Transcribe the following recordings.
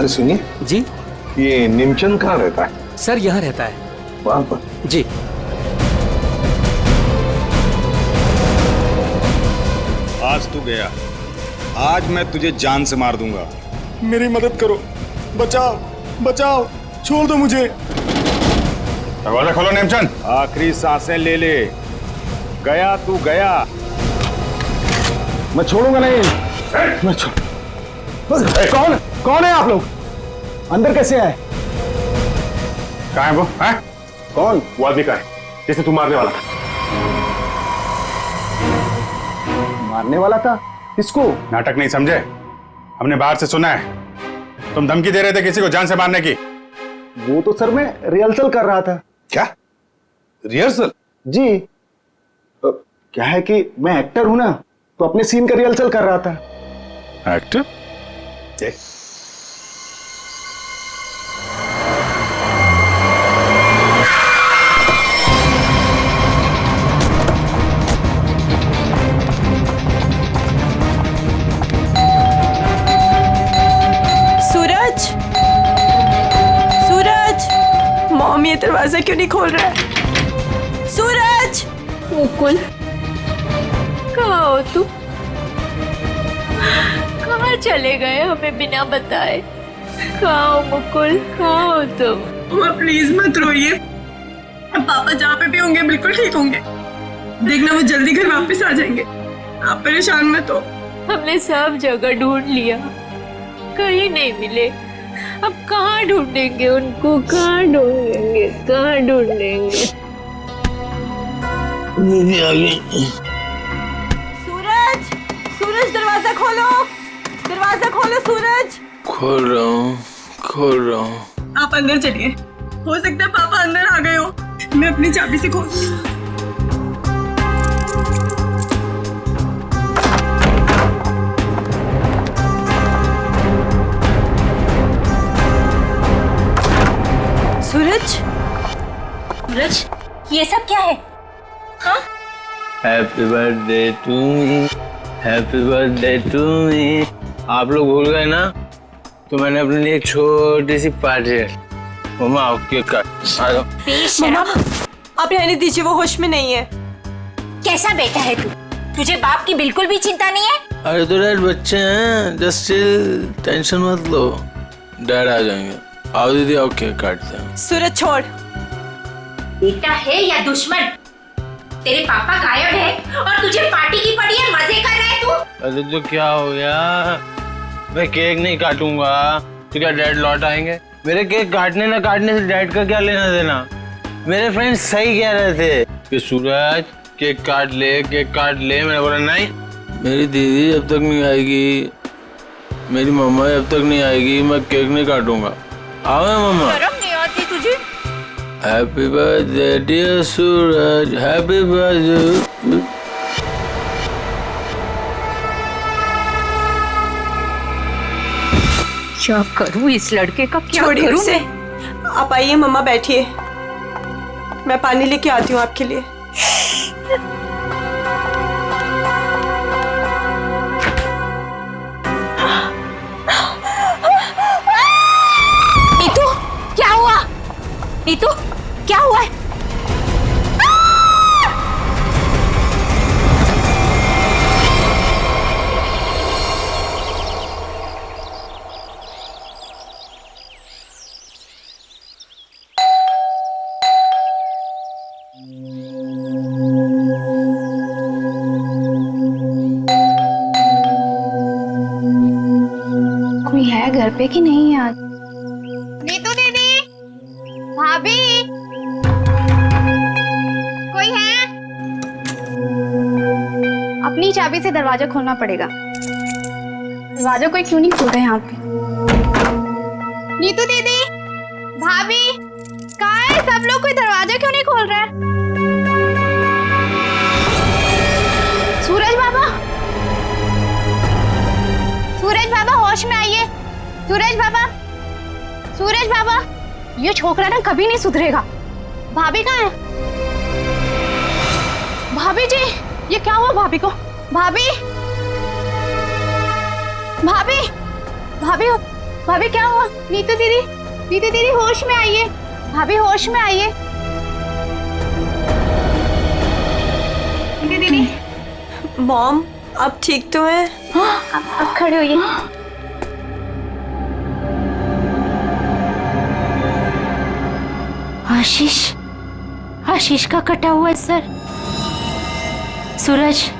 अरे सुनिए जी ये निमचंद कहाँ रहता है? सर, यहाँ रहता है। वहां पर? जी। आज तू गया, आज मैं तुझे जान से मार दूंगा। मेरी मदद करो, बचाओ बचाओ, छोड़ दो मुझे। दरवाजा खोलो नेमचंद। आखिरी सांसें ले ले। गया तू गया। मैं छोड़ूंगा नहीं। मैं छोड़। कौन कौन है आप लोग? अंदर कैसे आए? कहाँ है वो? हैं? कौन? वो आदमी कहाँ है जिसे तू मारने वाला था? मारने वाला था? किसको? नाटक नहीं समझे? हमने बाहर से सुना है तुम धमकी दे रहे थे किसी को जान से मारने की। वो तो सर मैं रिहर्सल कर रहा था। क्या रिहर्सल? जी क्या है कि मैं एक्टर हूं ना, तो अपने सीन का रिहर्सल कर रहा था। एक्टर? सूरज, सूरज, मॉम ये दरवाजा क्यों नहीं खोल रहा है? सूरज! मुकुल, कहाँ हो तुम? कहाँ चले गए हमें बिना बताए? कहाँ हो मुकुल, कहाँ हो तुम? माँ प्लीज मत रोइए, पापा जहाँ पे भी होंगे बिल्कुल ठीक होंगे। देखना वो जल्दी घर वापस आ जाएंगे, आप परेशान मत हो। हमने सब जगह ढूंढ लिया, कहीं नहीं मिले। अब कहाँ ढूंढेंगे उनको, कहाँ ढूंढेंगे, कहाँ ढूंढेंगे? सूरज, सूरज दरवाजा खोलो, दरवाजा खोलो सूरज। खोल रहा हूँ। आप अंदर चलिए, हो सकता है पापा अंदर आ गए हो। मैं अपनी चाबी से खोल। सूरज, सूरज, ये सब क्या है? हाँ? Happy birthday to me, happy birthday to me. आप लोग भूल गए ना, तो मैंने अपने लिए एक छोटी सी पार्टी है। मम्मा आओ केक काट। आ जाओ। मम्मा आप रहने दीजिए, वो होश में नहीं है। कैसा बेटा है तू? तुझे बाप की बिल्कुल भी चिंता नहीं है? अरे तो डैड बच्चे हैं, जस्ट चिल, टेंशन मत लो, डैड आ जाएंगे। आओ दीदी आओ केक काटते हैं। सूरज छोड़। बेटा है या दुश्मन? तेरे पापा गायब है और तुझे पार्टी की पड़ी है, मजे कर रहा है तू? अरे तो क्या हो गया, मैं केक नहीं काटूंगा तो क्या डैड लौट आएंगे? मेरे केक काटने ना काटने से डैड का क्या लेना देना? मेरे फ्रेंड्स सही कह रहे थे कि सूरज केक काट ले, केक काट ले। मैंने बोला नहीं, मेरी दीदी जब तक नहीं आएगी, मेरी मम्मा जब तक नहीं आएगी, मैं केक नहीं काटूंगा। आओ मम्मा। शर्म नहीं आती तुझे? हैप्पी बर्थडे डियर सूरज, हैप्पी बर्थडे। क्या करूं इस लड़के का, क्या छोड़िए करूं? उसे। आप आइए मम्मा, बैठिए, मैं पानी लेके आती हूँ आपके लिए। नीतू, क्या हुआ? नीतू, क्या हुआ है? कोई है घर पे कि नहीं आज? नीतू दीदी, भाभी, कोई है? अपनी चाबी से दरवाजा खोलना पड़ेगा। दरवाजा कोई क्यों नहीं खोल रहा है यहाँ पे? नीतू दीदी, भाभी, कहाँ है सब लोग? कोई दरवाजा क्यों नहीं खोल रहा है? सूरज बाबा, सूरज बाबा होश में आइए। सूरज बाबा, सूरज बाबा, ये छोकरा ना कभी नहीं सुधरेगा। भाभी कहाँ है? भाभी जी, ये क्या हुआ भाभी को? भाभी, भाभी, भाभी, भाभी क्या हुआ? नीतू दीदी होश में आइए। भाभी होश में आइए। नीतू दीदी। मॉम आप ठीक तो है? हाँ, अब खड़े होइए। आशीष का कटा हुआ है सर। सूरज,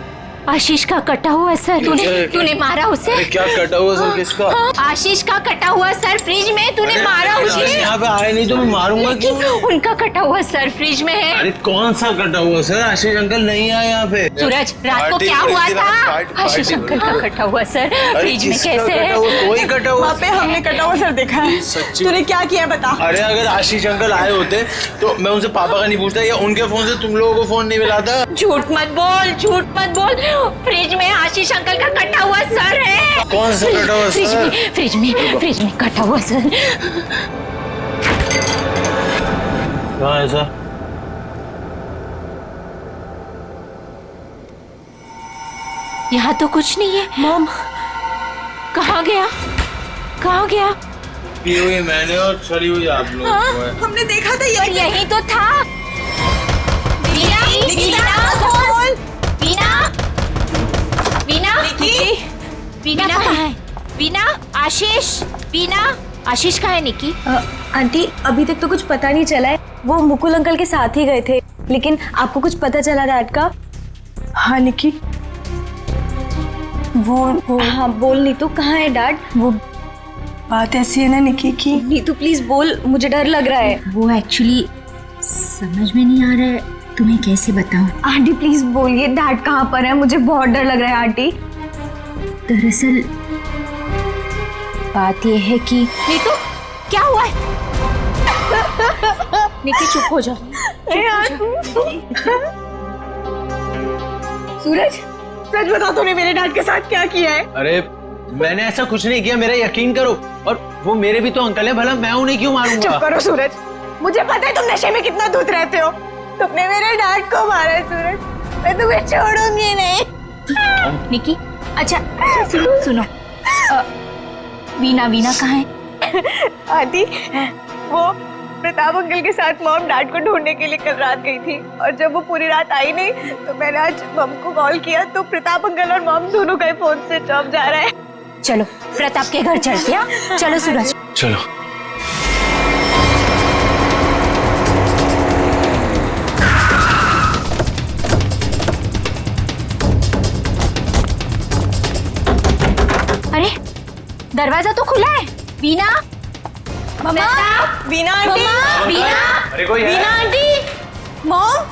आशीष का कटा हुआ है सर। तूने मारा उसे? अरे क्या कटा हुआ सर? किसका? आशीष का कटा हुआ सर फ्रिज में। तूने मारा उसे? यहाँ पे आए नहीं तो मैं मारूंगा क्यों? उनका कटा हुआ सर फ्रिज में है। अरे कौन सा कटा हुआ सर? आशीष अंकल नहीं आए यहाँ पे। सूरज, रात को क्या हुआ था? आशीष अंकल का कटा हुआ सर फ्रिज में। कैसे है? कोई कटा हुआ? वहाँ पे हमने कटा हुआ सर देखा है। सच्ची? तूने क्या किया बता। अरे अगर आशीष अंकल आए होते तो मैं उनसे पापा का नहीं पूछता या उनके फोन से तुम लोगों को फोन नहीं मिला था। झूठ मत बोल। फ्रिज में आशीष अंकल का कटा हुआ सर है। कौन सा कटा हुआ सर? फ्रिज में कटा हुआ सर। कहाँ है सर? यहाँ तो कुछ नहीं है। मॉम कहाँ गया? पी हुई मैंने और छड़ी हुई आप लोग। हमने देखा था ये। यही तो था। वीना कहाँ है? वीना, आशीष कहाँ है निकी? आंटी अभी तक तो कुछ पता नहीं चला है। वो मुकुल अंकल के साथ ही गए थे, लेकिन आपको कुछ पता चला डैड का? हाँ निकी। वो हाँ बोल नीतू, कहाँ है डैड? वो बात ऐसी है ना निकी की। नीतू प्लीज बोल, मुझे डर लग रहा है। वो एक्चुअली समझ में नहीं आ रहा है, तुम्हें कैसे बताऊं? आंटी प्लीज बोलिए डैड कहाँ पर है, मुझे बहुत डर लग रहा है आंटी। दरअसल बात यह है कि नीतू क्या हुआ है? निकी चुप हो जा। सूरज सच बता, तूने मेरे डैड के साथ क्या किया है? अरे मैंने ऐसा कुछ नहीं किया, मेरा यकीन करो। और वो मेरे भी तो अंकल है, भला मैं उन्हें क्यों मारूंगा? चुप करो सूरज, मुझे पता है तुम नशे में कितना धुत रहते हो। तुमने मेरे डैड को मारा है सूरज, मैं तुम्हें छोड़ूंगी नहीं। निकी अच्छा सुनो वीना कहाँ है? आदि वो प्रताप अंकल के साथ मॉम डैड को ढूंढने के लिए कल रात गई थी, और जब वो पूरी रात आई नहीं तो मैंने आज मॉम को कॉल किया तो प्रताप अंकल और मॉम दोनों का फोन स्विच ऑफ जा रहा है। चलो प्रताप के घर चलते हैं। चलो सूरज चलो। अरे दरवाजा तो खुला है। वीना, मम्मा, वीना आंटी, अरे कोई है? Veena aunty, mom.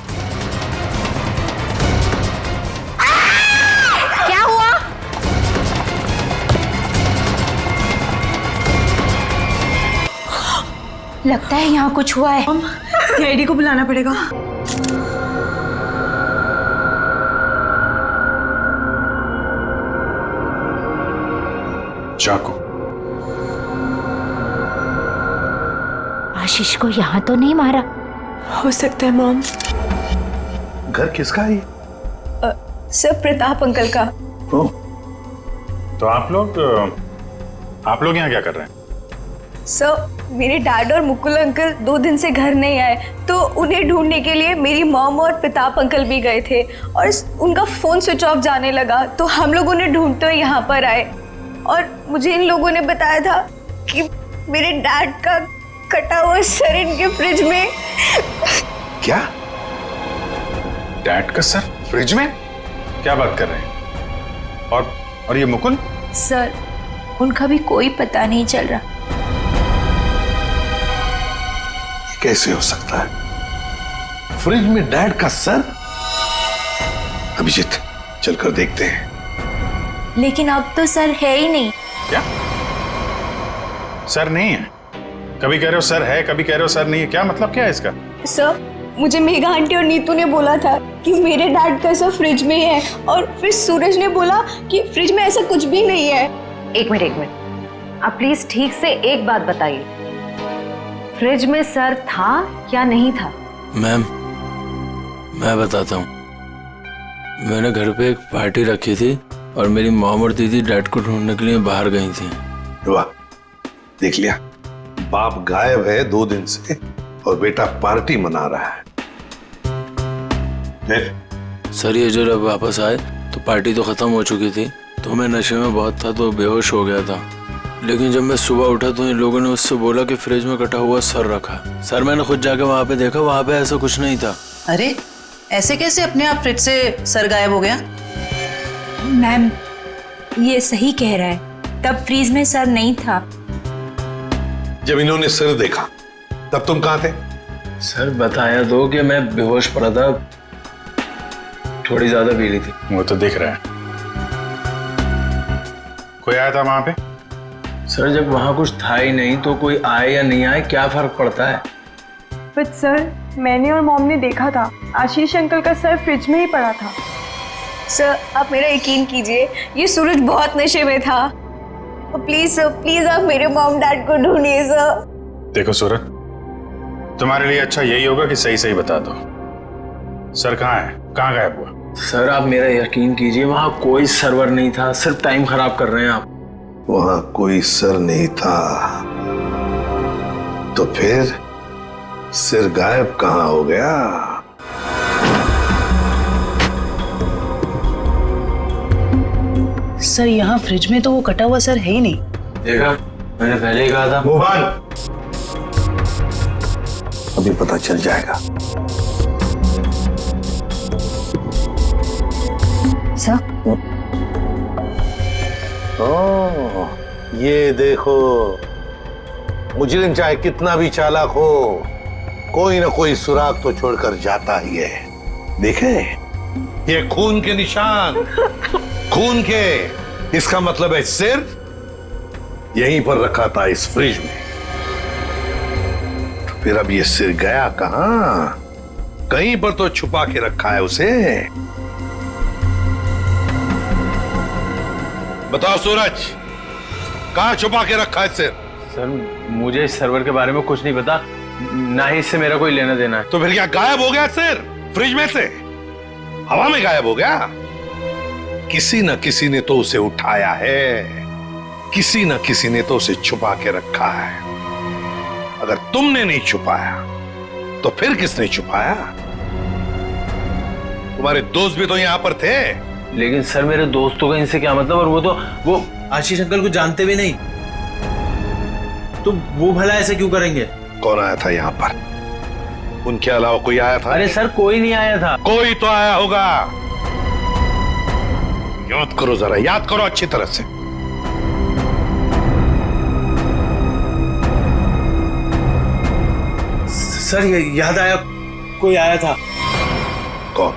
क्या हुआ? लगता है यहाँ कुछ हुआ है। सीआईडी को बुलाना पड़ेगा। चाकू। आशीष को यहाँ तो नहीं मारा? हो सकता है मॉम। घर किसका है ये? सर प्रताप अंकल का। ओह, तो आप लोग यहाँ क्या कर रहे हैं? सर मेरे डैड और मुकुल अंकल 2 दिन से घर नहीं आए, तो उन्हें ढूंढने के लिए मेरी मॉम और प्रताप अंकल भी गए थे, और उनका फोन स्विच ऑफ जाने लगा तो हम लोग उन्हें ढूंढते हुए यहाँ पर आए, और मुझे इन लोगों ने बताया था कि मेरे डैड का कटा हुआ सर इनके फ्रिज में। क्या? डैड का सर फ्रिज में? क्या बात कर रहे हैं? और ये मुकुल? सर उनका भी कोई पता नहीं चल रहा। कैसे हो सकता है? फ्रिज में डैड का सर? अभिजीत चलकर देखते हैं। लेकिन अब तो सर है ही नहीं। क्या सर नहीं है? कभी कह रहे हो सर है, कभी कह रहे हो सर नहीं है, क्या मतलब क्या है इसका? सर मुझे मेघा आंटी और नीतू ने बोला था कि मेरे डैड का सर फ्रिज में है, और फिर सूरज ने बोला कि फ्रिज में ऐसा कुछ भी नहीं है। एक मिनट आप प्लीज ठीक से एक बात बताइए, फ्रिज में सर था या नहीं था? मैम मैं बताता हूँ, मैंने घर पे एक पार्टी रखी थी और मेरी मॉम और दीदी डैड को ढूंढने के लिए बाहर गई थी। वाह, देख लिया, बाप गायब है 2 दिन से और बेटा पार्टी मना रहा है। फिर सर ये जब वापस आए तो पार्टी तो खत्म हो चुकी थी, तो मैं नशे में बहुत था तो बेहोश हो गया था। लेकिन जब मैं सुबह उठा तो इन लोगों ने मुझसे बोला कि फ्रिज में कटा हुआ सर रखा। सर मैंने खुद जाकर वहाँ पे देखा, वहाँ पे ऐसा कुछ नहीं था। अरे ऐसे कैसे अपने आप फ्रिज से सर गायब हो गया? मैम ये सही कह रहा है, तब फ्रीज में सर नहीं था। जब इन्होंने सिर देखा तब तुम कहाँ थे? सर बताया तो कि मैं बेहोश पड़ा था, थोड़ी ज्यादा पी ली थी। वो तो दिख रहा है। कोई आया था वहां पे? सर जब वहाँ कुछ था ही नहीं तो कोई आए या नहीं आए क्या फर्क पड़ता है? बट सर मैंने और मॉम ने देखा था, आशीष अंकल का सर फ्रिज में ही पड़ा था। सर आप मेरा यकीन कीजिए, ये सूरज बहुत नशे में था। प्लीज सर, प्लीज आप मेरे मॉम डैड को ढूंढिए सर। देखो सूरज, तुम्हारे लिए अच्छा यही होगा कि सही सही बता दो, सर कहाँ है, कहाँ गायब हुआ? सर आप मेरा यकीन कीजिए, वहाँ कोई सर्वर नहीं था, सिर्फ टाइम खराब कर रहे हैं आप। वहां कोई सर नहीं था तो फिर सिर गायब कहाँ हो गया? सर यहाँ फ्रिज में तो वो कटा हुआ सर है ही नहीं। देखा, मैंने पहले ही कहा था। मोहन, अभी पता चल जाएगा। सर ओह, ये देखो, मुजरिम चाहे कितना भी चालाक हो, कोई ना कोई सुराग तो छोड़कर जाता ही है। देखे, ये खून के निशान, खून के। इसका मतलब है सिर यहीं पर रखा था इस फ्रिज में। तो फिर अब ये सिर गया कहां? कहीं पर तो छुपा के रखा है उसे। बताओ सूरज, कहां छुपा के रखा है सिर? सर मुझे इस सर्वर के बारे में कुछ नहीं पता, ना ही इससे मेरा कोई लेना देना है। तो फिर क्या गायब हो गया सिर फ्रिज में से? हवा में गायब हो गया? किसी न किसी ने तो उसे उठाया है, किसी न किसी ने तो उसे छुपा के रखा है। अगर तुमने नहीं छुपाया तो फिर किसने छुपाया? तुम्हारे दोस्त भी तो यहां पर थे। लेकिन सर मेरे दोस्तों का इनसे क्या मतलब? और वो आशीष अंकल को जानते भी नहीं, तो वो भला ऐसे क्यों करेंगे? कौन आया था यहाँ पर? उनके अलावा कोई आया था? अरे सर कोई नहीं आया था। कोई तो आया होगा। याद करो जरा, याद करो अच्छी तरह से। सर ये याद आया, कोई आया था। कौन?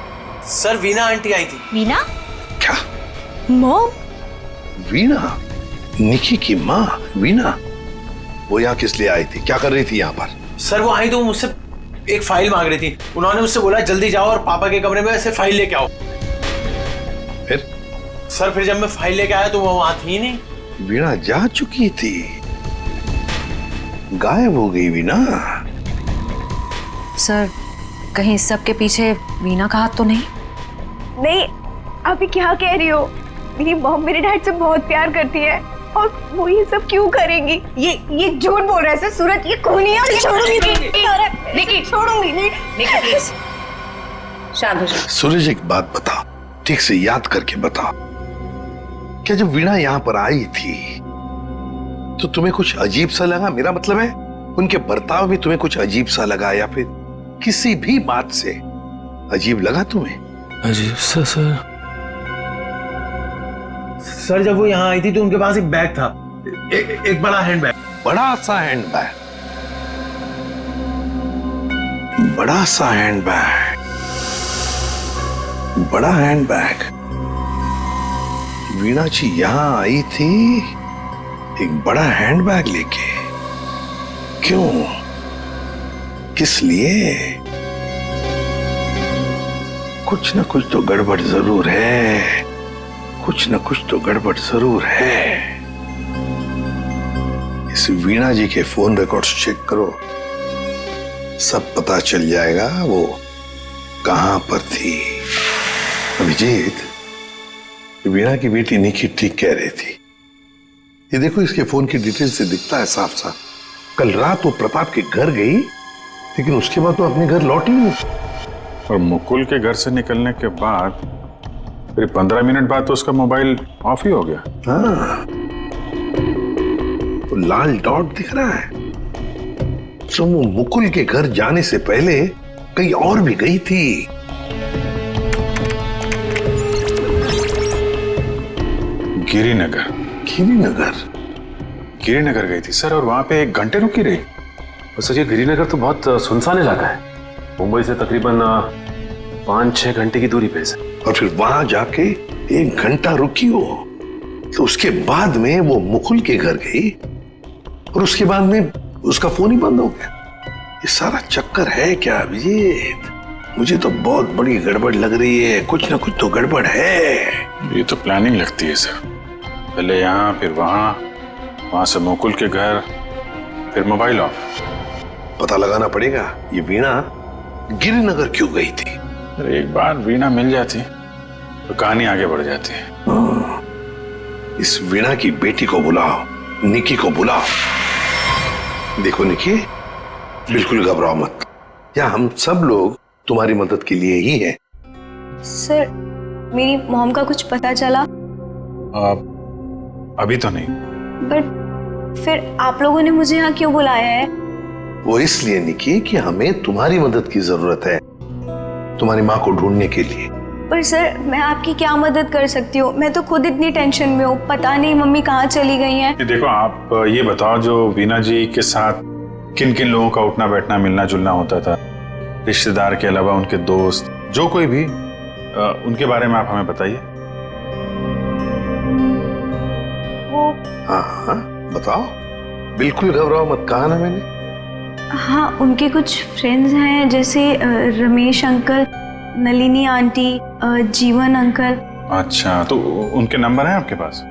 सर वीना आंटी आई थी। वीना? क्या? मॉम? वीना? निकी की माँ वीना? वो यहाँ किस लिए आई थी? क्या कर रही थी यहाँ पर? सर वो आई तो मुझसे एक फाइल मांग रही थी। उन्होंने मुझसे बोला जल्दी जाओ और पापा के कमरे में से फाइल लेके आओ। फिर? सर फिर जब मैं फाइल लेके आया तो वो वहां थी नहीं। वीणा जा चुकी थी, गायब हो गई वीणा। सर कहीं इस सब के पीछे वीना का हाथ तो नहीं? नहीं, अभी क्या कह रही हो? मेरी मॉम मेरे डैड से बहुत प्यार करती है और वो ये सब क्यों करेंगी? ये झूठ बोल रहा है सर। सूरज ये खूनी है और ये छोड़ूंगी नहीं। निकी छोड़ूंगी नहीं। निकी प्लीज शांत हो जाओ। सूरज एक बात बताओ, ठीक से याद करके बताओ, क्या जब वीणा यहाँ पर आई थी तो तुम्हें कुछ अजीब सा लगा? मेरा मतलब है उनके बर्ताव में तुम्हें कुछ अजीब सा लगा या फिर किसी भी बात से अजीब लगा तुम्हें? अजीब सा सर? सर जब वो यहाँ आई थी तो उनके पास एक बैग था, एक बड़ा हैंड बैग। बड़ा सा हैंड बैग? बड़ा सा हैंड बैग? बड़ा हैंड बैग? वीणा जी यहां आई थी एक बड़ा हैंड बैग लेके? क्यों? किस लिए? कुछ ना कुछ तो गड़बड़ जरूर है, कुछ ना कुछ तो गड़बड़ जरूर है। इस वीणा जी के फोन रिकॉर्ड्स चेक करो, सब पता चल जाएगा वो कहां पर थी। अभिजीत, वीणा की बेटी निकी ठीक कह रही थी, ये देखो, इसके फोन की डिटेल से दिखता है साफ साफ, कल रात वो प्रताप के घर गई, लेकिन उसके बाद तो अपने घर लौटी नहीं। और मुकुल के घर से निकलने के बाद फिर 15 मिनट बाद तो उसका मोबाइल ऑफ ही हो गया। हाँ, तो लाल डॉट दिख रहा है, तो वो मुकुल के घर जाने से पहले कहीं और भी गई थी। गिरिनगर। गिरिनगर? गिरिनगर गई थी सर, और वहां पे 1 घंटे रुकी रही। और सर ये गिरिनगर तो बहुत सुनसान इलाका है, मुंबई से तकरीबन 5-6 घंटे की दूरी पे है सर। और फिर वहां जाके 1 घंटा रुकी हो, तो उसके बाद में वो मुकुल के घर गई और उसके बाद में उसका फोन ही बंद हो गया। ये सारा चक्कर है क्या अभिजीत? मुझे तो बहुत बड़ी गड़बड़ लग रही है, कुछ ना कुछ तो गड़बड़ है। ये तो प्लानिंग लगती है सर, पहले यहाँ फिर वहां से मुकुल के घर, फिर मोबाइल ऑफ। पता लगाना पड़ेगा ये वीणा गिरिनगर क्यों गई थी। अरे एक बार वीणा मिल जाती तो कहानी आगे बढ़ जाती है। इस वीणा की बेटी को बुलाओ, निकी को बुलाओ। देखो निकी, बिल्कुल घबराओ मत, यहाँ हम सब लोग तुम्हारी मदद के लिए ही हैं। सर, मेरी मॉम का कुछ पता चला? अभी तो नहीं। बट फिर आप लोगों ने मुझे यहाँ क्यों बुलाया है? वो इसलिए निकी कि हमें तुम्हारी मदद की जरूरत है, तुम्हारी माँ को ढूंढने के लिए। पर सर, मैं आपकी क्या मदद कर सकती हूँ? मैं तो खुद इतनी टेंशन में हूँ, पता नहीं मम्मी कहाँ चली गई हैं। देखो, आप ये बताओ, जो वीणा जी के साथ किन किन लोगों का उठना बैठना मिलना जुलना होता था, रिश्तेदार के अलावा उनके दोस्त, जो कोई भी, उनके बारे में आप हमें बताइए। वो हाँ, बताओ, बिल्कुल घबराओ मत, कहा ना मैंने। हाँ, उनके कुछ फ्रेंड्स हैं, जैसे रमेश अंकल, नलिनी आंटी, जीवन अंकल। अच्छा, तो उनके नंबर हैं आपके पास?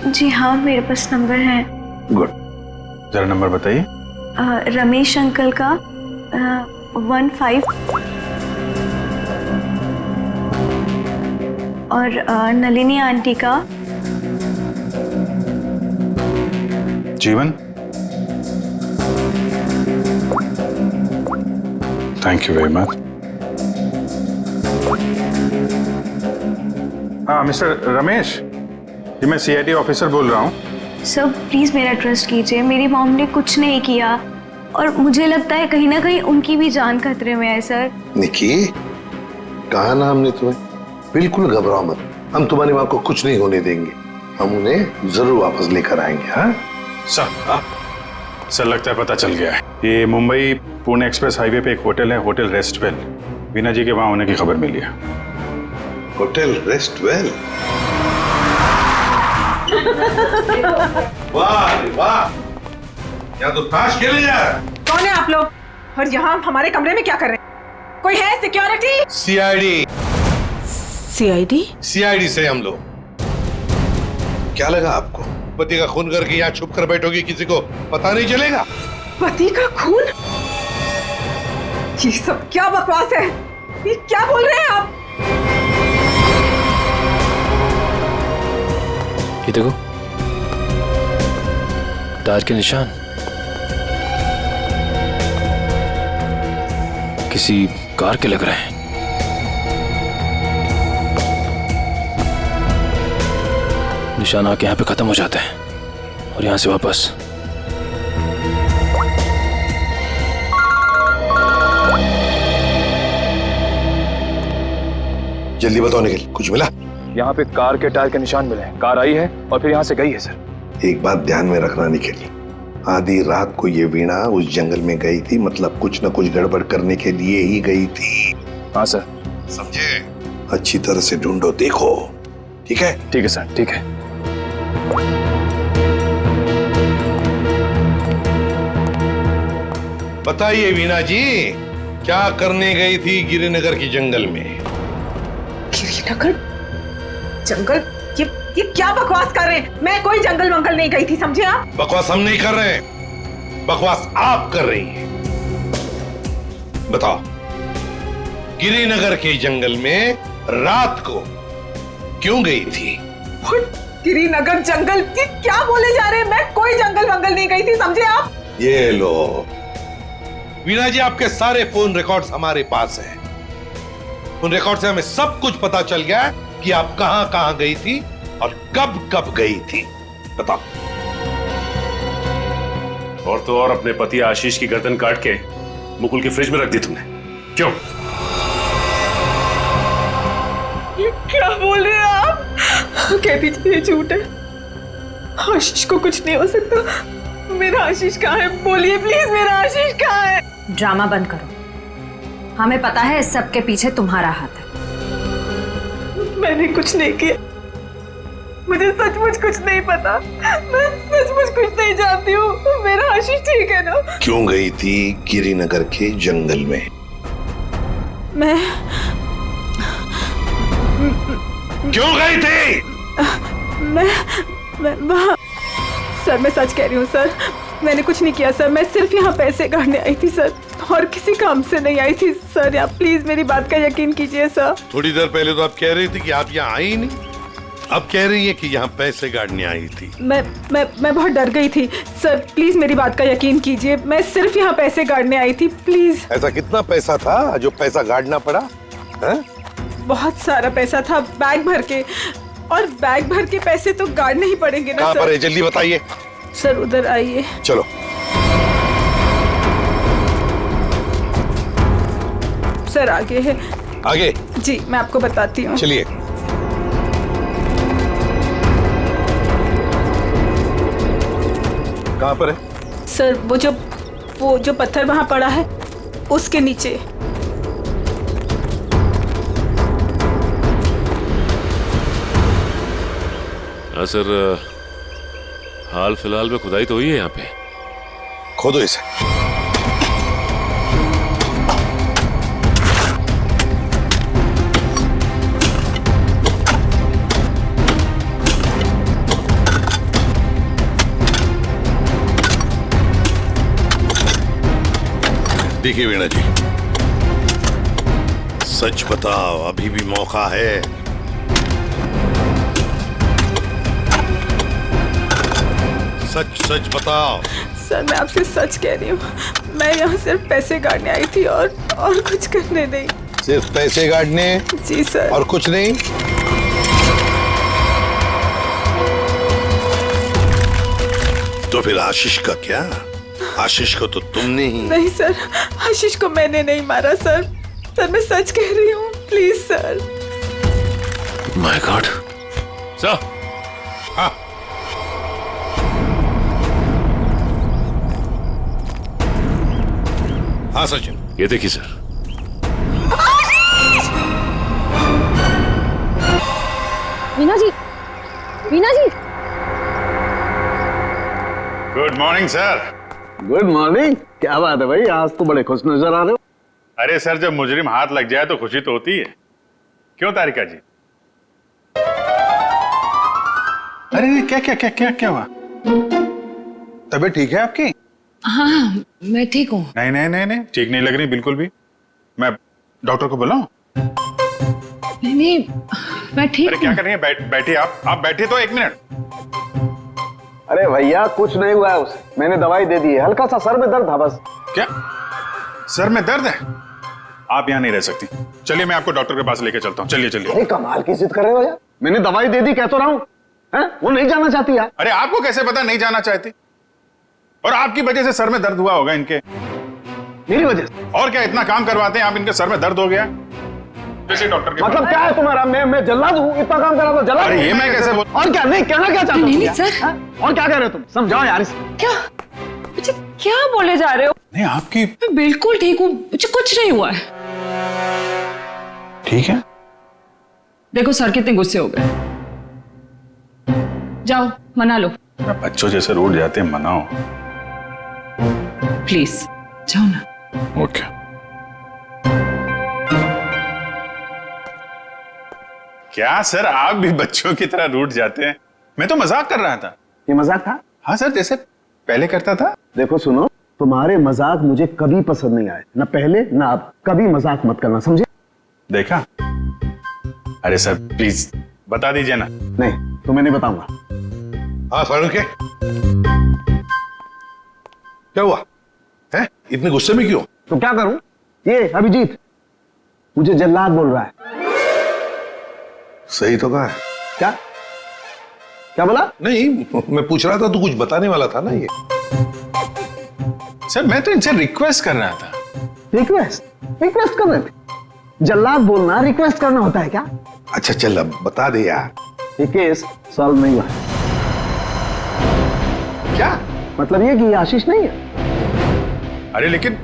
जी हाँ, मेरे पास नंबर है। गुड, जरा नंबर बताइए। रमेश अंकल का 15 और नलिनी आंटी का जीवन। Thank you very much. हाँ मिस्टर रमेश, जी मैं CID ऑफिसर बोल रहा हूँ। सर प्लीज मेरा ट्रस्ट कीजिए, मेरी मॉम ने कुछ नहीं किया और मुझे लगता है कहीं ना कहीं उनकी भी जान खतरे में है। सर निकी, कहा ना हमने तुम्हें, बिल्कुल घबराओ मत, हम तुम्हारी माँ को कुछ नहीं होने देंगे, हम उन्हें जरूर वापस लेकर आएंगे। हाँ सर लगता है पता चल गया है। ये मुंबई पुणे एक्सप्रेस हाईवे पे एक होटल है, होटल रेस्टवेल। वीणा जी के वहां होने की खबर मिली है। होटल रेस्टवेल? वाह वाह, यहाँ तो ताश खेले जा रहा है। कौन है आप लोग और यहाँ हमारे कमरे में क्या कर रहे हैं? कोई है सिक्योरिटी? CID से हम लोग। क्या लगा आपको, पति का खून करके यहाँ छुप कर बैठोगी, किसी को पता नहीं चलेगा? पति का खून? ये सब क्या बकवास है? ये क्या बोल रहे हैं आप? ये देखो, टायर के निशान किसी कार के लग रहे हैं। निशान आके यहाँ पे खत्म हो जाते हैं और यहाँ से वापस। जल्दी बताओ निखिल, कुछ मिला? यहाँ पे कार के टायर के निशान मिले हैं, कार आई है और फिर यहाँ से गई है सर। एक बात ध्यान में रखना निखिल, आधी रात को ये वीणा उस जंगल में गई थी, मतलब कुछ न कुछ गड़बड़ करने के लिए ही गई थी। हाँ सर। समझे? अच्छी तरह से ढूंढो, देखो। ठीक है? ठीक है सर, ठीक है। बताइए वीणा जी, क्या करने गई थी गिरिनगर की जंगल में? गिरिनगर जंगल? ये क्या बकवास कर रहे हैं? मैं कोई जंगल वंगल नहीं गई थी, समझे आप? बकवास हम नहीं कर रहे हैं, बकवास आप कर रही हैं। बताओ, गिरिनगर के जंगल में रात को क्यों गई थी? गिरिनगर जंगल की क्या बोले जा रहे हैं? मैं कोई जंगल वंगल नहीं गई थी, समझे आप? ये लो वीणा जी, आपके सारे फोन रिकॉर्ड्स हमारे पास हैं। उन रिकॉर्ड से हमें सब कुछ पता चल गया कि आप कहां कहां गई थी और कब कब गई थी। बताओ। और तो और अपने पति आशीष की गर्दन काट के मुकुल के फ्रिज में रख दी तुमने, क्यों? ये क्या बोल रहे हैं आप? कहती थी ये झूठ है, आशीष को कुछ नहीं हो सकता। मेरा आशीष कहाँ है? बोलिए प्लीज, मेरा आशीष कहाँ है? ड्रामा बंद करो, हमें पता है इस सब के पीछे तुम्हारा हाथ है। मैंने कुछ नहीं किया, मुझे सचमुच कुछ नहीं पता, मैं सचमुच कुछ नहीं जानती हूँ। मेरा आशीष ठीक है ना? क्यों गई थी गिरिनगर के जंगल में? मैं क्यों गई थी? मैं वहाँ, सर मैं सच कह रही हूँ सर, मैंने कुछ नहीं किया सर, मैं सिर्फ यहाँ पैसे काटने आई थी सर, और किसी काम से नहीं आई थी सर। आप प्लीज मेरी बात का यकीन कीजिए सर। थोड़ी देर पहले तो आप कह रही थी कि आप यहाँ आई ही नहीं, अब कह रही है कि यहाँ पैसे गाड़ने आई थी। मैं बहुत डर गई थी सर, प्लीज मेरी बात का यकीन कीजिए, मैं सिर्फ यहाँ पैसे गाड़ने आई थी, प्लीज। ऐसा कितना पैसा था जो पैसा गाड़ना पड़ा है? बहुत सारा पैसा था, बैग भर के, और बैग भर के पैसे तो गाड़ने ही पड़ेंगे ना कहाँ सर। पर है? जल्दी बताइए। सर उधर आइए। चलो। सर आगे है। आगे? जी मैं आपको बताती हूँ। चलिए। कहाँ पर है? सर वो जो पत्थर वहाँ पड़ा है उसके नीचे। हाँ सर, हाल फिलहाल में खुदाई तो हुई है यहाँ पे। खोदो इसे। देखिए वीणा जी, सच बताओ, अभी भी मौका है। सच सच बताओ। सर मैं आपसे सच कह रही हूँ, मैं यहाँ सिर्फ पैसे गाड़ने आई थी और कुछ करने नहीं। सिर्फ पैसे गाड़ने? जी सर। और कुछ नहीं? तो फिर आशीष का क्या? आशीष को तो तुमने ही। नहीं सर, आशीष को मैंने नहीं मारा सर, सर मैं सच कह रही हूँ, please sir. My god. Sir. हाँ। हाँ सचिन। ये देखिए sir. Veena ji, Veena ji. Good morning sir. Good morning. क्या बात है भाई, आज तो बड़े खुश नजर आ रहे हो। अरे सर, जब मुजरिम हाथ लग जाए तो खुशी तो होती है, क्यों तारिका जी? अरे क्या क्या क्या क्या क्या हुआ? तबीयत ठीक है आपकी? हाँ मैं ठीक हूँ। नहीं नहीं नहीं नहीं, ठीक नहीं लग रही बिल्कुल भी। मैं डॉक्टर को बुलाऊं? नहीं मैं ठीक। अरे क्या कर रही है? बैठिए आप बैठिए तो 1 मिनट। अरे भैया कुछ नहीं हुआ है उसे, मैंने दवाई दे दी है, हल्का सा सर में दर्द था बस। क्या सर में दर्द है? आप यहाँ नहीं रह सकती, चलिए मैं आपको डॉक्टर के पास लेके चलता हूँ। चलिए चलिए। अरे कमाल की जिद कर रहे हो यार, मैंने दवाई दे दी, कह तो रहा हूँ। वो नहीं जाना चाहती यार। अरे आपको कैसे पता नहीं जाना चाहती? और आपकी वजह से सर में दर्द हुआ होगा इनके। मेरी वजह से? और क्या, इतना काम करवाते हैं आप, इनके सर में दर्द हो गया। जैसे डॉक्टर के मतलब क्या है तुम्हारा? मैं जल्लाद हूँ? इतना काम करा तो जल्लाद? अरे ये मैं कैसे बोल? और क्या? नहीं कहना क्या चाहते हो? नहीं सर। और क्या कह रहे हो तुम? समझाओ यार इसे। क्या मुझे क्या बोले जा रहे हो? नहीं आपकी। मैं बिल्कुल ठीक हूँ, मुझे कुछ नहीं हुआ है। ठीक है। देखो सर कितने गुस्से हो गए, जाओ मना लो। बच्चों जैसे रोड जाते हैं, मनाओ प्लीज, जाओ ना। ओके। क्या सर, आप भी बच्चों की तरह रूठ जाते हैं? मैं तो मजाक कर रहा था। ये मजाक था? हाँ सर, जैसे पहले करता था। देखो सुनो, तुम्हारे मजाक मुझे कभी पसंद नहीं आए, ना पहले ना अब। कभी मजाक मत करना, समझे? देखा? अरे सर प्लीज बता दीजिए ना। नहीं, तुम्हें नहीं बताऊंगा। हाँ सालुंके, क्या हुआ है? इतने गुस्से में क्यों? तो क्या करूं? ये अभिजीत मुझे जल्लाद बोल रहा है। सही तो कहा है। क्या क्या बोला? नहीं, मैं पूछ रहा था, तू कुछ बताने वाला था ना। ये सर मैं तो इनसे रिक्वेस्ट कर रहा था। रिक्वेस्ट कर रहे थे? जल्लाद बोलना रिक्वेस्ट करना होता है क्या? अच्छा चल अब बता दे यार। ये केस सॉल्व नहीं हुआ है। क्या मतलब ये कि ये आशीष नहीं है। अरे लेकिन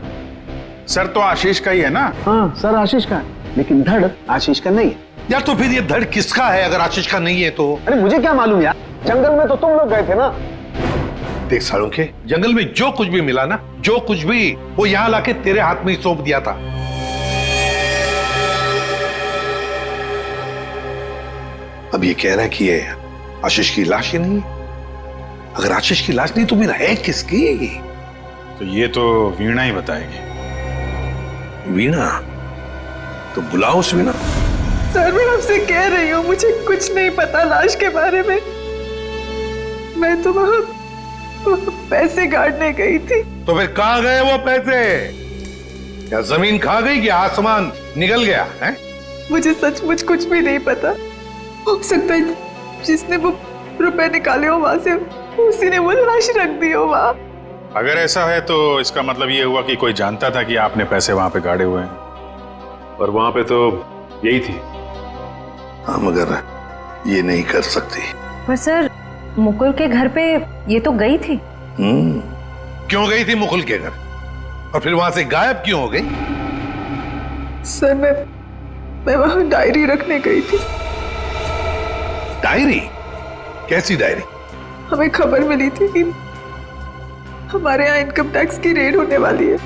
सर तो आशीष का ही है ना। हाँ सर आशीष का है, लेकिन धड़ आशीष का नहीं है। यार तो फिर ये धड़ किसका है अगर आशीष का नहीं है तो? अरे मुझे क्या मालूम यार, जंगल में तो तुम लोग गए थे ना। देख सालुंके, जंगल में जो कुछ भी मिला ना, जो कुछ भी, वो यहाँ लाके तेरे हाथ में ही सौंप दिया था। अब ये कह रहा है कि ये आशीष की लाश ही नहीं है। अगर आशीष की लाश नहीं तो फिर है किसकी? तो ये तो वीणा ही बताएगी। वीणा? तो बुलाओ उस वीणा। सर मैं आपसे कह रही हूँ, मुझे कुछ नहीं पता लाश के बारे में। मैं तो वहाँ पैसे गाड़ने गई थी। तो फिर कहाँ गए वो पैसे? क्या जमीन खा गई कि आसमान निकल गया है? मुझे सचमुच कुछ भी नहीं पता। हो सकता है जिसने वो रुपए निकाले हो वहां से, उसी ने वो लाश रख दी हो वहां। अगर ऐसा है तो इसका मतलब ये हुआ कि कोई जानता था कि आपने पैसे वहां पे गाड़े हुए हैं, और वहां पे तो यही थी। हाँ मगर ये नहीं कर सकती। पर सर मुकुल के घर पे ये तो गई थी। क्यों गई थी मुकुल के घर? और फिर वहां से गायब क्यों हो गई? सर मैं वहां डायरी रखने गई थी। डायरी? कैसी डायरी? हमें खबर मिली थी कि हमारे यहाँ इनकम टैक्स की रेड होने वाली है,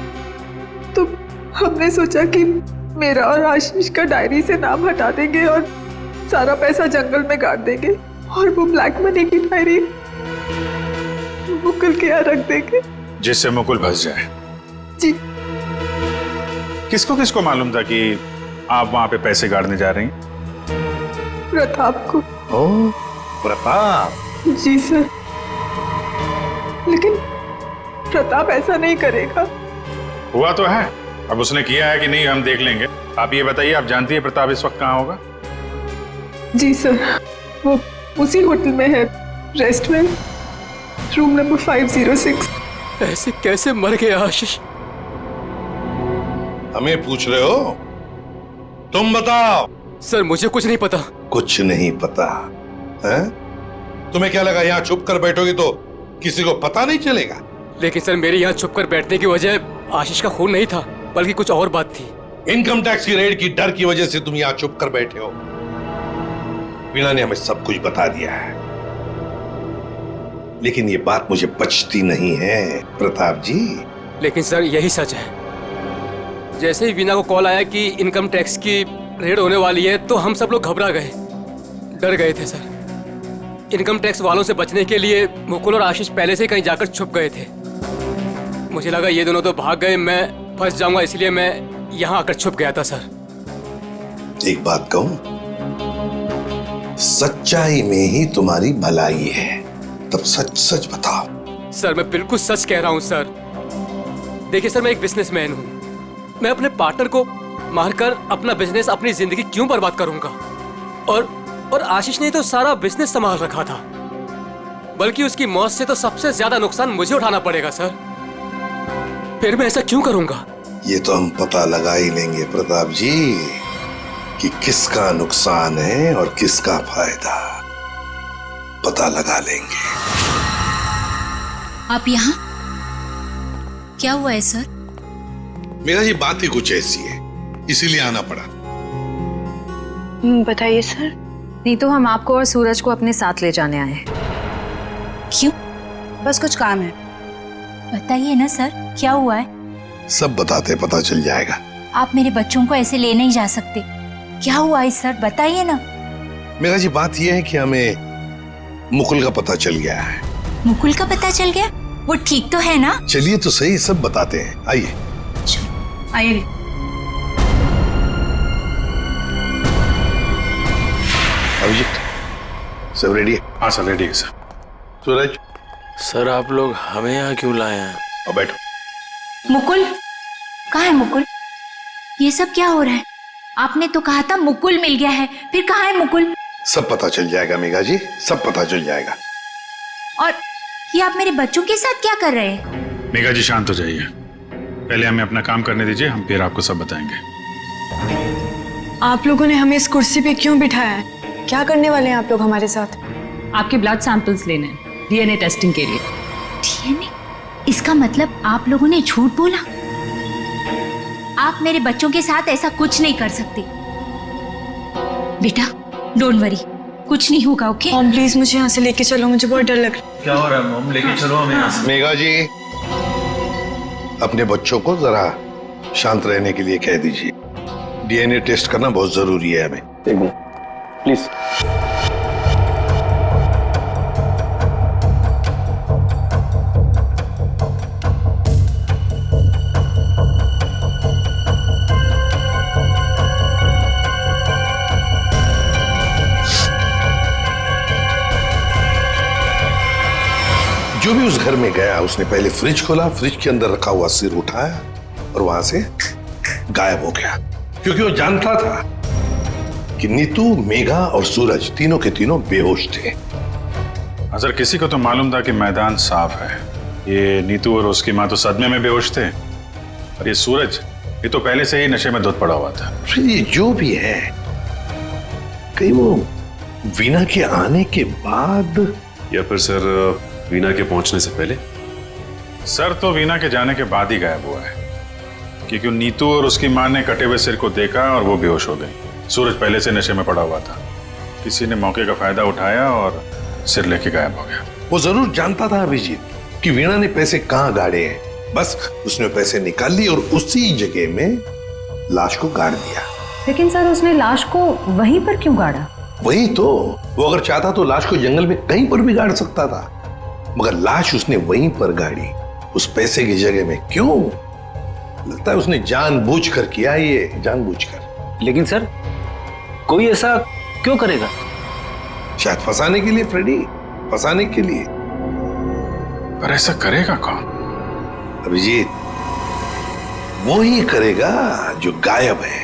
तो हमने सोचा कि मेरा और आशीष का डायरी से नाम हटा देंगे और सारा पैसा जंगल में गाड़ देंगे, और वो ब्लैक मनी की डायरी मुकुल के यहाँ रख देंगे, जिससे मुकुल फंस जाए। जी। किसको किसको मालूम था कि आप वहां पे पैसे गाड़ने जा रही हैं? प्रताप को। ओह प्रताप? जी सर, लेकिन प्रताप ऐसा नहीं करेगा। हुआ तो है, अब उसने किया है कि नहीं हम देख लेंगे। आप ये बताइए, आप जानती है प्रताप इस वक्त कहाँ होगा? जी सर, वो उसी होटल में है, रेस्टोरेंट, रूम नंबर 506। ऐसे कैसे मर गया आशीष? हमें पूछ रहे हो? तुम बताओ। सर मुझे कुछ नहीं पता। कुछ नहीं पता है? तुम्हें क्या लगा यहाँ छुप कर बैठोगी तो किसी को पता नहीं चलेगा? लेकिन सर मेरे यहाँ छुप कर बैठने की वजह आशीष का खून नहीं था, बल्कि कुछ और बात थी। इनकम टैक्स की रेड की डर की वजह से तुम यहाँ छुप कर बैठे हो। वीणा ने हमें सब कुछ बता दिया है, लेकिन ये बात मुझे पचती नहीं है प्रताप जी। लेकिन सर यही सच है। जैसे ही वीणा को कॉल आया कि इनकम टैक्स की रेड होने वाली है, तो हम सब लोग घबरा गए, डर गए थे सर। इनकम टैक्स वालों से बचने के लिए मुकुल और आशीष पहले से कहीं जाकर छुप गए थे। मुझे लगा ये दोनों तो भाग गए, मैं फंस जाऊंगा, इसलिए मैं यहाँ आकर छुप गया था सर। एक बात कहूं, सच्चाई में ही तुम्हारी भलाई है, तब सच सच बताओ। सर मैं बिल्कुल सच कह रहा हूँ सर। देखिए सर, मैं एक बिजनेसमैन हूँ। मैं अपने पार्टनर को मारकर अपना बिजनेस, अपनी जिंदगी क्यों बर्बाद करूंगा? और आशीष ने तो सारा बिजनेस संभाल रखा था, बल्कि उसकी मौत से तो सबसे ज्यादा नुकसान मुझे उठाना पड़ेगा सर। फिर मैं ऐसा क्यों करूंगा? ये तो हम पता लगा ही लेंगे प्रताप जी कि किसका नुकसान है और किसका फायदा, पता लगा लेंगे। आप यहाँ? क्या हुआ है सर? मेरा जी बात ही कुछ ऐसी है, इसीलिए आना पड़ा। बताइए सर। नहीं तो हम आपको और सूरज को अपने साथ ले जाने आए हैं। क्यों? बस कुछ काम है। बताइए ना सर, क्या हुआ है? सब बताते पता चल जाएगा। आप मेरे बच्चों को ऐसे ले नहीं जा सकते। क्या हुआ है सर, बताइए ना। मेरा जी बात यह है कि हमें मुकुल का पता चल गया है। मुकुल का पता चल गया? वो ठीक तो है ना? चलिए तो सही, सब बताते हैं, आइए। आइए। अभिजीत, सब रेडी है? हाँ सर, रेडी है सर। सूरज, सर आप लोग हमें यहाँ क्यों लाए हैं? अब बैठो। मुकुल कहाँ है? मुकुल, ये सब क्या हो रहा है? आपने तो कहा था मुकुल मिल गया है, फिर कहाँ है मुकुल? सब पता चल जाएगा मेघा जी, सब पता चल जाएगा। और ये आप मेरे बच्चों के साथ क्या कर रहे हैं? मेघा जी शांत हो जाइए, पहले हमें अपना काम करने दीजिए, हम फिर आपको सब बताएंगे। आप लोगों ने हमें इस कुर्सी पे क्यों बिठाया है? क्या करने वाले हैं आप लोग हमारे साथ? आपके ब्लड सैंपल्स लेने हैं डीएनए टेस्टिंग के लिए। डीएनए? इसका मतलब आप लोगों ने झूठ बोला? आप मेरे बच्चों के साथ ऐसा कुछ नहीं कर सकते। बेटा डोंट वरी, कुछ नहीं होगा, ओके? मॉम प्लीज मुझे यहाँ से लेके चलो, मुझे बहुत डर लग रहा है। क्या हो रहा है मॉम? लेके चलो हमें यहाँ से। मेघा जी, अपने बच्चों को जरा शांत रहने के लिए कह दीजिए। डीएनए टेस्ट करना बहुत जरूरी है हमें। एक मिनट प्लीज। जो भी उस घर में गया उसने पहले फ्रिज खोला, फ्रिज के अंदर रखा हुआ सिर उठाया और वहां से गायब हो गया, क्योंकि वो जानता था कि नीतू, मेघा और सूरज तीनों के तीनों बेहोश थे। सर किसी को तो मालूम था कि मैदान साफ है। ये नीतू और उसकी माँ तो सदमे में बेहोश थे, और ये सूरज, ये तो पहले से ही नशे में धुत पड़ा हुआ था। फिर ये जो भी है, कहीं वो वीना के आने के बाद या फिर सर वीना के पहुंचने से पहले? सर तो वीना के जाने के बाद ही गायब हुआ है, क्योंकि नीतू और उसकी माँ ने कटे हुए सिर को देखा और वो बेहोश हो गई। सूरज पहले से नशे में पड़ा हुआ था, किसी ने मौके का फायदा उठाया और सिर लेके गायब हो गया। वो जरूर जानता था अभिजीत कि वीणा ने पैसे कहाँ गाड़े हैं, बस उसने पैसे निकाल लिए और उसी जगह में लाश को गाड़ दिया। लेकिन सर उसने लाश को वहीं पर क्यों गाड़ा? वही तो, वो अगर चाहता तो लाश को जंगल में कहीं पर भी गाड़ सकता था, मगर लाश उसने वहीं पर गाड़ी, उस पैसे की जगह में। क्यों? लगता है उसने जानबूझकर किया, ये जानबूझकर। लेकिन सर कोई ऐसा क्यों करेगा? शायद फंसाने के लिए फ्रेडी, फंसाने के लिए। पर ऐसा करेगा कौन? अभिजीत, वो ही करेगा जो गायब है,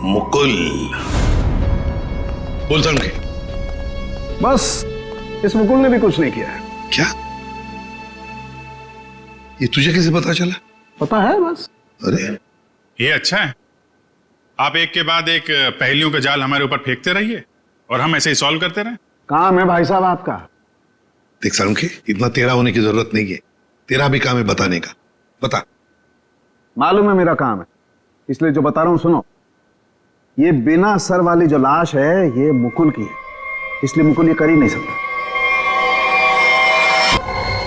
मुकुल। बोल समझे? बस इस मुकुल ने भी कुछ नहीं किया है। क्या? ये तुझे कैसे पता चला? पता है बस। अरे ये अच्छा है, आप एक के बाद एक पहेलियों का जाल हमारे ऊपर फेंकते रहिए और हम ऐसे ही सॉल्व करते रहे। काम है भाई साहब आपका। देख सालुंखे, इतना टेढ़ा होने की जरूरत नहीं है, तेरा भी काम है बताने का। बता। मालूम है मेरा काम है, इसलिए जो बता रहा हूं सुनो। ये बिना सर वाली जो लाश है ये मुकुल की है, इसलिए मुकुल ये कर ही नहीं सकता।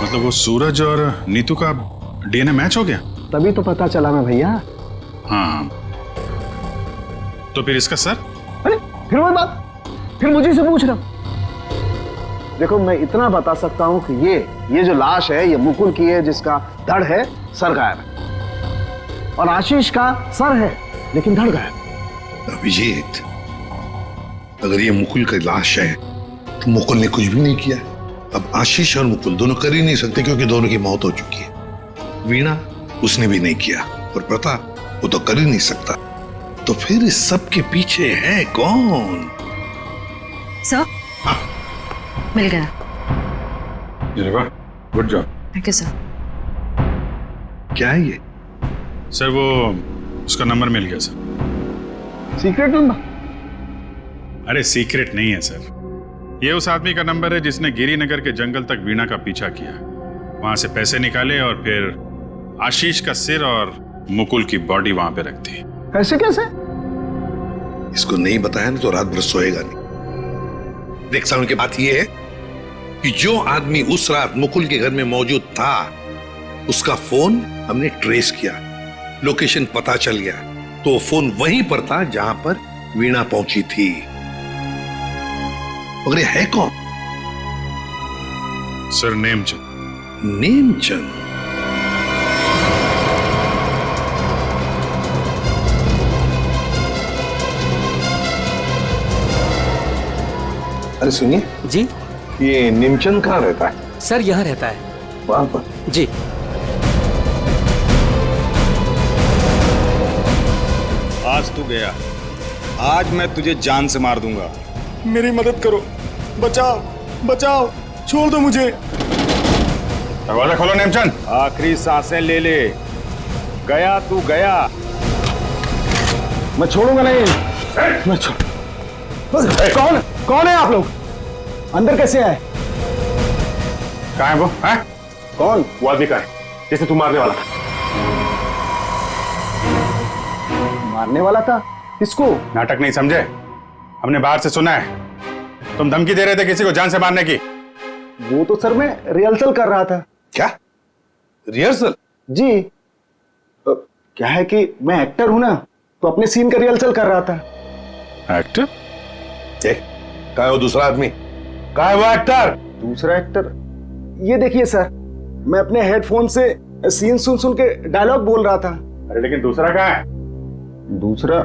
मतलब वो सूरज और नीतू का डीएनए मैच हो गया? तभी तो पता चला ना भैया। हाँ, तो फिर इसका सर? अरे फिर वही बात, फिर मुझे से पूछ रहा। देखो मैं इतना बता सकता हूं कि ये जो लाश है ये मुकुल की है, जिसका धड़ है, सर गायब है। और आशीष का सर है लेकिन धड़ गायब। अभिजीत, अगर ये मुकुल की लाश है तो मुकुल ने कुछ भी नहीं किया। अब आशीष और मुकुल दोनों कर ही नहीं सकते, क्योंकि दोनों की मौत हो चुकी है। वीणा, उसने भी नहीं किया, और प्रताप, वो तो कर ही नहीं सकता। तो फिर इस सब के पीछे है कौन? सर मिल गया। Good job. Thank you sir. क्या है ये? सर वो उसका नंबर मिल गया सर। Secret number? अरे सीक्रेट नहीं है सर, ये उस आदमी का नंबर है जिसने गिरिनगर के जंगल तक वीणा का पीछा किया, वहां से पैसे निकाले और फिर आशीष का सिर और मुकुल की बॉडी वहां पे रख दी। ऐसे कैसे? इसको नहीं बताया ना तो रात भर सोएगा नहीं। देख साउंड की बात यह है कि जो आदमी उस रात मुकुल के घर में मौजूद था, उसका फोन हमने ट्रेस किया, लोकेशन पता चल गया, तो वो फोन वहीं पर था जहां पर वीणा पहुंची थी। मगर ये है कौन? सर नेमचंद। नेमचंद? अरे सुनिए जी ये निमचंद कहाँ रहता है? सर, यहाँ रहता है। वहां पर? जी। आज तू गया, आज मैं तुझे जान से मार दूंगा। मेरी मदद करो, बचाओ बचाओ, छोड़ दो मुझे। दरवाजा खोलो नेमचंद। आखिरी सांसें ले ले। गया तू गया। मैं छोड़ूंगा नहीं। मैं कौन है आप लोग? अंदर कैसे आए? कहाँ है वो? हैं? कौन? वो आदमी का है जिसे तू मारने वाला था। मारने वाला था? किसको? नाटक नहीं समझे? हमने बाहर से सुना है तुम धमकी दे रहे थे किसी को जान से मारने की। वो तो सर मैं रिहर्सल कर रहा था। क्या रिहर्सल? जी। क्या है कि मैं एक्टर हूं ना, तो अपने सीन का रिहर्सल कर रहा था। एक्टर? कहाँ है वो दूसरा आदमी? कहाँ है वो एक्टर? दूसरा एक्टर? ये देखिए सर, मैं अपने हेडफोन से सीन सुन सुन के डायलॉग बोल रहा था। अरे लेकिन दूसरा कहाँ है? दूसरा?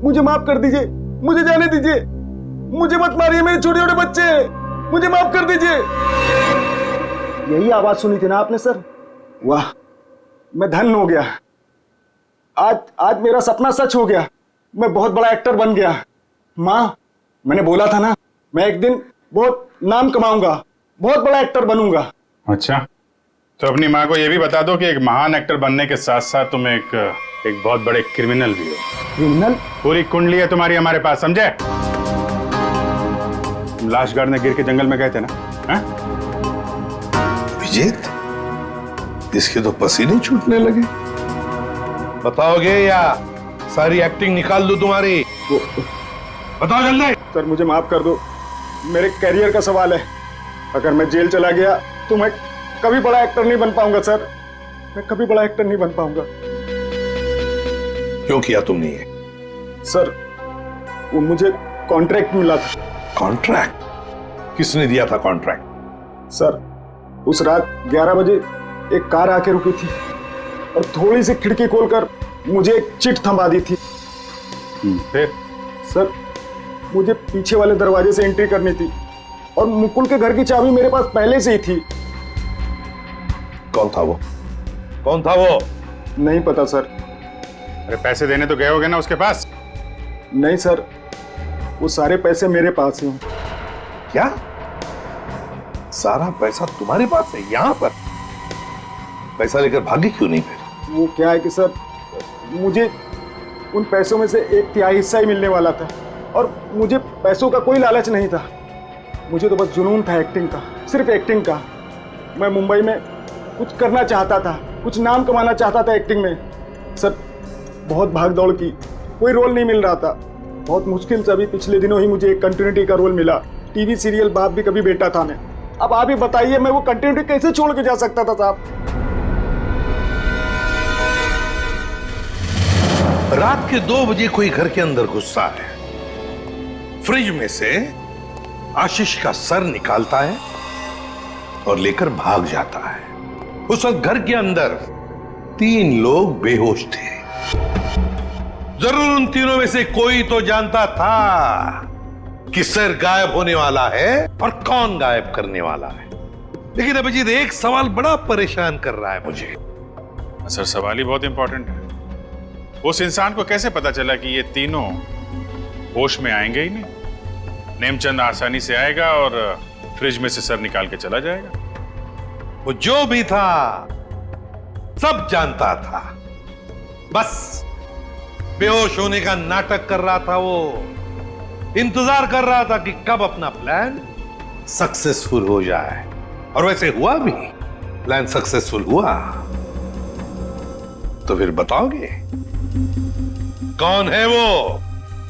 मुझे माफ कर दीजिए, मुझे जाने दीजिए, मुझे मत मारिए, मेरे छोटे छोटे बच्चे हैं, मुझे माफ कर दीजिए। यही आवाज सुनी थी ना आपने सर? वाह, मैं धन्य हो गया। आज मेरा सपना सच हो गया, मैं बहुत बड़ा एक्टर बन गया। माँ, मैंने बोला था ना, मैं एक दिन बहुत नाम कमाऊंगा, बहुत बड़ा एक्टर बनूंगा। अच्छा, तो अपनी माँ को यह भी बता दो कि एक महान एक्टर बनने के साथ साथ तुम एक बहुत बड़े क्रिमिनल भी हो। क्रिमिनल? पूरी कुंडली है तुम्हारी हमारे पास, समझे? तुम लाश गाड़ने गिर के जंगल में गए थे ना? हैं? विजेत, इसके तो पसीने छूटने लगे। बताओगे या सारी एक्टिंग निकाल दो तुम्हारी? बताओ जल्दी। सर मुझे माफ कर दो, मेरे करियर का सवाल है। अगर मैं जेल चला गया तो मैं कभी बड़ा एक्टर नहीं बन पाऊंगा सर, मैं कभी बड़ा एक्टर नहीं बन पाऊंगा। क्यों किया तुमने ये? सर वो मुझे कॉन्ट्रैक्ट मिला था। कॉन्ट्रैक्ट? किसने दिया था कॉन्ट्रैक्ट? सर उस रात 11 बजे एक कार आके रुकी थी और थोड़ी सी खिड़की खोलकर मुझे एक चिट थमा दी थी। फिर? सर मुझे पीछे वाले दरवाजे से एंट्री करनी थी और मुकुल के घर की चाबी मेरे पास पहले से ही थी। कौन था वो? कौन था वो? नहीं पता सर। अरे पैसे देने तो गए होगे ना उसके पास? नहीं सर, वो सारे पैसे मेरे पास हैं। क्या? सारा पैसा तुम्हारे पास है? यहां पर पैसा लेकर भागे क्यों नहीं फिर? वो क्या है कि सर, मुझे उन पैसों में से 1/3 हिस्सा ही मिलने वाला था और मुझे पैसों का कोई लालच नहीं था। मुझे तो बस जुनून था एक्टिंग का, सिर्फ एक्टिंग का। मैं मुंबई में कुछ करना चाहता था, कुछ नाम कमाना चाहता था एक्टिंग में। सर बहुत भाग दौड़ की, कोई रोल नहीं मिल रहा था। बहुत मुश्किल से अभी पिछले दिनों ही मुझे एक कंटिन्यूटी का रोल मिला। टीवी सीरियल बाप भी कभी बेटा था मैं। अब आप ही बताइए, मैं वो कंटिन्यूटी कैसे छोड़ के जा सकता था साहब? रात के 2 बजे कोई घर के अंदर घुसता है, फ्रिज में से आशीष का सर निकालता है और लेकर भाग जाता है। उस वक्त घर के अंदर 3 लोग बेहोश थे। जरूर उन तीनों में से कोई तो जानता था कि सर गायब होने वाला है और कौन गायब करने वाला है। लेकिन अभिजीत, एक सवाल बड़ा परेशान कर रहा है मुझे। सर सवाल ही बहुत इंपॉर्टेंट है। उस इंसान को कैसे पता चला कि ये तीनों होश में आएंगे ही नहीं? नेमचंद आसानी से आएगा और फ्रिज में से सर निकाल के चला जाएगा। वो जो भी था सब जानता था, बस बेहोश होने का नाटक कर रहा था। वो इंतजार कर रहा था कि कब अपना प्लान सक्सेसफुल हो जाए, और वैसे हुआ भी। प्लान सक्सेसफुल हुआ। तो फिर बताओगे कौन है वो?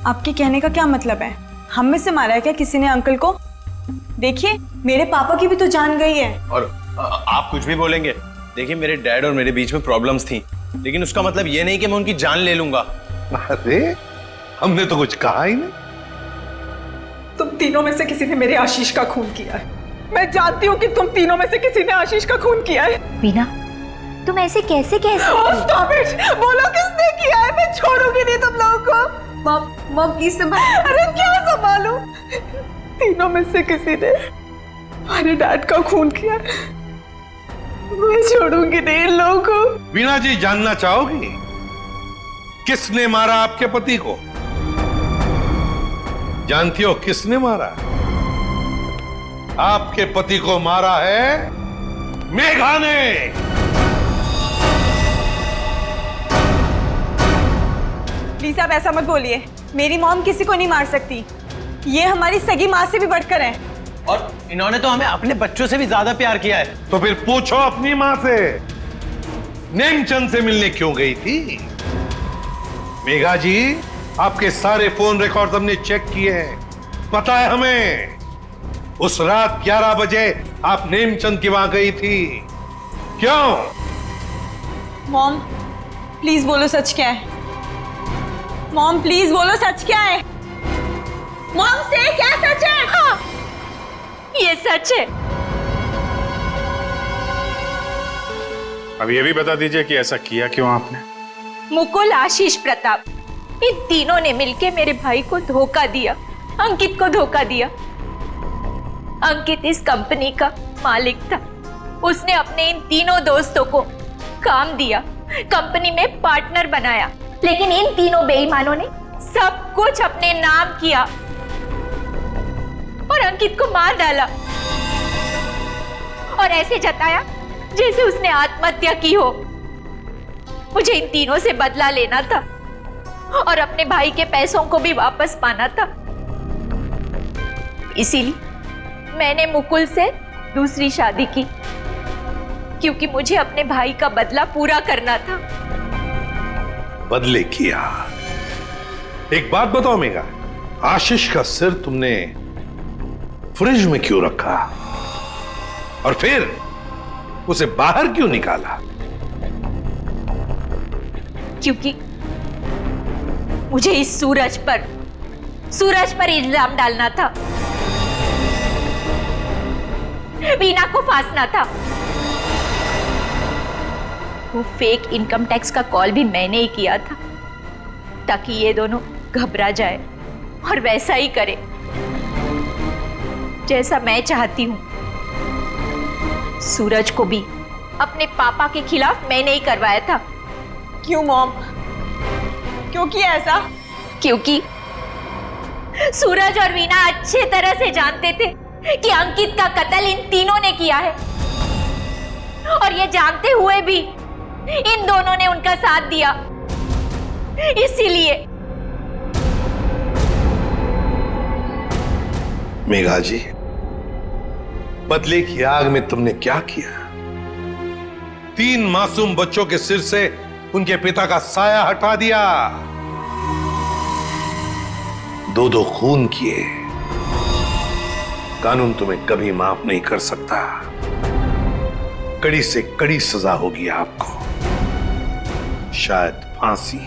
आपके कहने का क्या मतलब है? हम में से मारा है क्या किसी ने अंकल को? देखिए, मेरे पापा की भी तो जान गई है। और आप कुछ भी बोलेंगे, देखिए मेरे डैड और मेरे बीच में प्रॉब्लम्स थी, लेकिन उसका मतलब ये नहीं कि मैं उनकी जान ले लूंगा। अरे हमने तो कुछ कहा ही नहीं। तुम तीनों में से किसी ने मेरे आशीष का खून किया है। मैं जानती हूँ कि तुम तीनों में से किसी ने आशीष का खून किया है। वीना, तुम ऐसे कैसे कह सकती हो? Stop it! बोलो किसने किया है? मैं छोड़ूंगी नहीं तुम लोगों को। मॉम प्लीज संभाल। अरे क्या मालूम तीनों में से किसी ने हमारे डैड का खून किया। मैं छोड़ूंगी नहीं इन लोगों को। वीणा जी, जानना चाहोगी किसने मारा आपके पति को? जानती हो किसने मारा? आपके पति को मारा है मेघा ने। प्लीज आप ऐसा मत बोलिए। मेरी मॉम किसी को नहीं मार सकती। ये हमारी सगी माँ से भी बढ़कर है। और इन्होंने तो हमें अपने बच्चों से भी ज्यादा प्यार किया है। तो फिर पूछो अपनी माँ से, नेमचंद से मिलने क्यों गई थी? मेघा जी, आपके सारे फोन रिकॉर्ड हमने चेक किए हैं। पता है हमें उस रात 11 बजे आप नेमचंद की वहां गई थी। क्यों? मॉम प्लीज बोलो सच क्या है। मॉम प्लीज बोलो सच क्या है। मॉम से क्या सच है? हाँ, ये सच है। अब ये भी बता दीजिए कि ऐसा किया क्यों आपने? मुकुल, आशीष, प्रताप, इन तीनों ने मिलके मेरे भाई को धोखा दिया, अंकित को धोखा दिया। अंकित इस कंपनी का मालिक था। उसने अपने इन तीनों दोस्तों को काम दिया, कंपनी में पार्टनर बनाया, लेकिन इन तीनों बेईमानों ने सब कुछ अपने नाम किया और अंकित को मार डाला और ऐसे जताया जैसे उसने आत्महत्या की हो। मुझे इन तीनों से बदला लेना था और अपने भाई के पैसों को भी वापस पाना था। इसीलिए मैंने मुकुल से दूसरी शादी की, क्योंकि मुझे अपने भाई का बदला पूरा करना था। बदले किया। एक बात बताओ मेघा, आशीष का सिर तुमने फ्रिज में क्यों रखा और फिर उसे बाहर क्यों निकाला? क्योंकि मुझे इस सूरज पर इल्जाम डालना था, वीणा को फांसना था। वो फेक इनकम टैक्स का कॉल भी मैंने ही किया था ताकि ये दोनों घबरा जाए और वैसा ही करे जैसा मैं चाहती हूं। सूरज को भी अपने पापा के खिलाफ मैंने ही करवाया था। क्यों मॉम? क्यों किया ऐसा? क्योंकि सूरज और वीणा अच्छे तरह से जानते थे कि अंकित का कत्ल इन तीनों ने किया है, और ये जानते हुए भी इन दोनों ने उनका साथ दिया। इसीलिए मेघा जी, बदले की आग में तुमने क्या किया? 3 मासूम बच्चों के सिर से उनके पिता का साया हटा दिया। 2 खून किए। कानून तुम्हें कभी माफ नहीं कर सकता। कड़ी से कड़ी सजा होगी आपको, शायद फांसी।